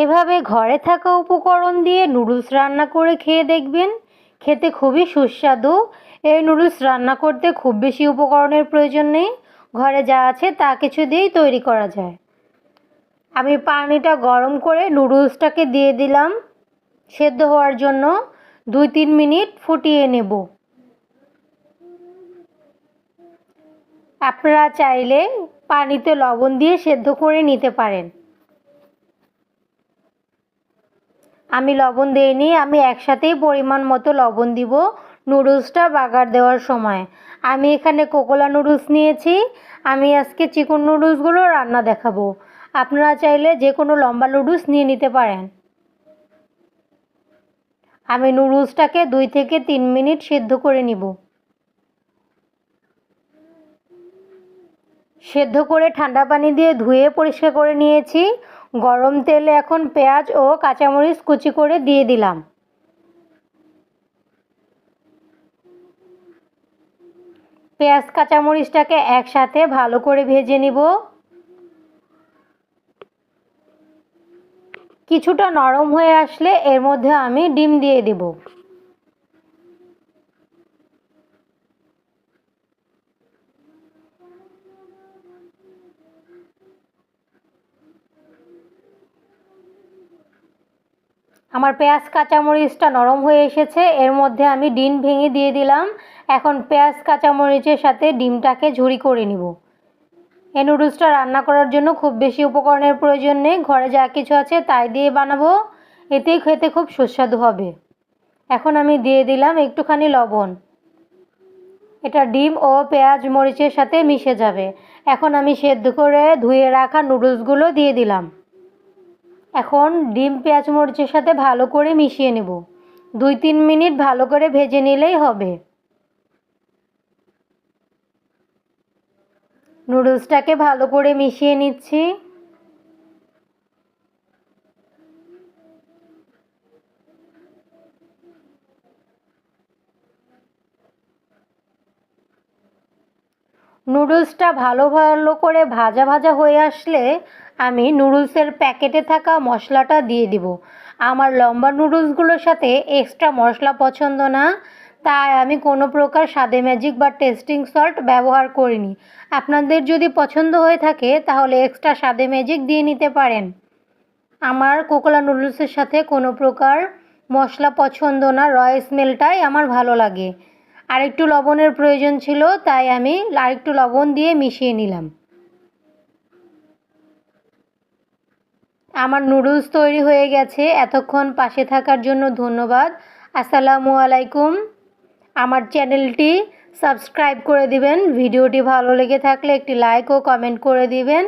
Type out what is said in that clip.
এভাবে ঘরে থাকা উপকরণ দিয়ে নুডলস রান্না করে খেয়ে দেখবেন, খেতে খুবই সুস্বাদু। এই নুডলস রান্না করতে খুব বেশি উপকরণের প্রয়োজন নেই, ঘরে যা আছে তা কিছু দিয়েই তৈরি করা যায়। আমি পানিটা গরম করে নুডলসটাকে দিয়ে দিলাম সেদ্ধ হওয়ার জন্য। 2-3 মিনিট ফুটিয়ে নেব। আপনারা চাইলে পানিতে লবণ দিয়ে সেদ্ধ করে নিতে পারেন। আমি লবণ দিইনি, আমি একসাথেই পরিমাণ মতো লবণ দিব নুডলসটা বাগার দেওয়ার সময়। আমি এখানে কোকোলা নুডলস নিয়েছি। আমি আজকে চিকেন নুডলসগুলো রান্না দেখাবো। আপনারা চাইলে যে কোনো লম্বা নুডলস নিয়ে নিতে পারেন। আমি নুডলসটাকে 2 থেকে 3 মিনিট সেদ্ধ করে নিব। সেদ্ধ করে ঠান্ডা পানি দিয়ে ধুয়ে পরিষ্কার করে নিয়েছি। গরম তেলে এখন পেঁয়াজ ও কাঁচামরিচ কুচি করে দিয়ে দিলাম। পেঁয়াজ কাঁচামরিচটাকে একসাথে ভালো করে ভেজে নিব। কিছুটা নরম হয়ে আসলে এর মধ্যে আমি ডিম দিয়ে দেব। আমার পেঁয়াজ কাঁচামরিচটা নরম হয়ে এসেছে, এর মধ্যে আমি ডিম ভেঙে দিয়ে দিলাম। এখন পেঁয়াজ কাঁচামরিচের সাথে ডিমটাকে ঝুরি করে নিব। এই নুডলসটা রান্না করার জন্য খুব বেশি উপকরণের প্রয়োজন নেই, ঘরে যা কিছু আছে তাই দিয়ে বানাবো, এতেই খেতে খুব সুস্বাদু হবে। এখন আমি দিয়ে দিলাম একটুখানি লবণ। এটা ডিম ও পেঁয়াজ মরিচের সাথে মিশে যাবে। এখন আমি সেদ্ধ করে ধুয়ে রাখা নুডলসগুলো দিয়ে দিলাম। এখন ডিম পেঁয়াজ মরিচের সাথে ভালো করে মিশিয়ে নেব। 2-3 মিনিট ভালো করে ভেজে নিলেই হবে। নুডলসটাকে ভালো করে মিশিয়ে নিচ্ছি। নুডলসটা ভালো করে ভাজা ভাজা হয়ে আসলে আমি নুডলসের প্যাকেটে থাকা মশলাটা দিয়ে দিব। আমার লম্বা নুডলসগুলোর সাথে এক্সট্রা মশলা পছন্দ না, তাই আমি কোনো প্রকার স্বাদে ম্যাজিক বা টেস্টিং সল্ট ব্যবহার করিনি। আপনাদের যদি পছন্দ হয়ে থাকে তাহলে এক্সট্রা স্বাদে ম্যাজিক দিয়ে নিতে পারেন। আমার কোকোলা নুডলসের সাথে কোনো প্রকার মশলা পছন্দ না, র স্মেলটাই আমার ভালো লাগে। আরেকটু লবণের প্রয়োজন ছিল, তাই আমি আরেকটু লবণ দিয়ে মিশিয়ে নিলাম। আমার নুডলস তৈরি হয়ে গেছে। এতক্ষণ পাশে থাকার জন্য ধন্যবাদ। আসসালামু আলাইকুম। আমার চ্যানেলটি সাবস্ক্রাইব করে দিবেন। ভিডিওটি ভালো লেগে থাকলে একটি লাইক ও কমেন্ট করে দিবেন।